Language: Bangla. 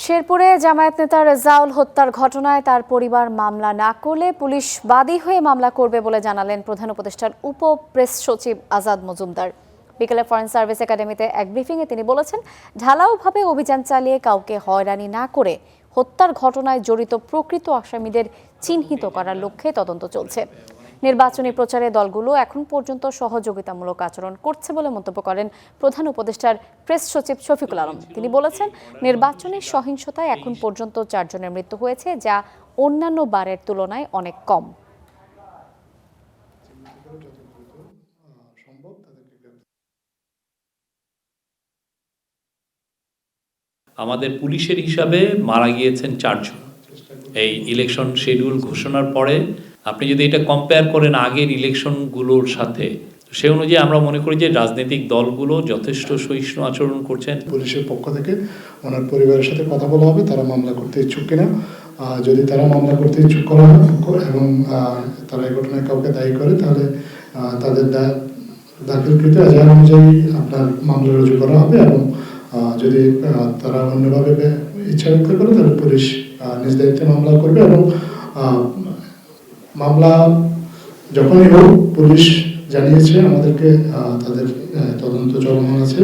শেরপুরে জামায়াত নেতা রেজাউল হত্যার ঘটনায় তার পরিবার মামলা না করলে পুলিশ বাদী হয়ে মামলা করবে বলে জানালেন প্রধান উপদেষ্টার উপ প্রেস সচিব আজাদ মজুমদার। বিকেলে ফরেন সার্ভিস একাডেমিতে এক ব্রিফিংয়ে তিনি বলেছেন, ঢালাওভাবে অভিযান চালিয়ে কাউকে হয়রানি না করে হত্যার ঘটনায় জড়িত প্রকৃত আসামিদের চিহ্নিত করার লক্ষ্যে তদন্ত চলছে। নির্বাচনী প্রচারে দলগুলো এখন পর্যন্ত সহযোগিতামূলক আচরণ করছে বলে মন্তব্য করেন প্রধান উপদেষ্টার প্রেস সচিব শফিকুল আলম। তিনি বলেছেন, নির্বাচনের সহিংসতায় এখন পর্যন্ত 4 জনের মৃত্যু হয়েছে, যা অন্যান্য বারের তুলনায় অনেক কম। আমাদের পুলিশের হিসাবে মারা গিয়েছেন 4 জন। এই ইলেকশন শিডিউল ঘোষণার পরে আপনি যদি এটা কম্পেয়ার করেন আগের ইলেকশনগুলোর সাথে, সে অনুযায়ী আমরা মনে করি যে রাজনৈতিক দলগুলো যথেষ্ট সহিষ্ণু আচরণ করছেন। পুলিশের পক্ষ থেকে ওনার পরিবারের সাথে কথা বলা হবে তারা মামলা করতে ইচ্ছুক কিনা। যদি তারা মামলা করতে ইচ্ছুক করা হয় এবং তারা এই ঘটনায় কাউকে দায়ী করে, তাহলে তাদের দাখিলকৃত এজাহার অনুযায়ী আপনার মামলা রুজু করা হবে এবং যদি তারা অন্যভাবে ইচ্ছা ব্যক্ত করে তাহলে পুলিশ নিজ দায়িত্বে মামলা করবে এবং মামলা যখনই হোক পুলিশ জানিয়েছে আমাদেরকে তাদের তদন্ত চলমান আছে।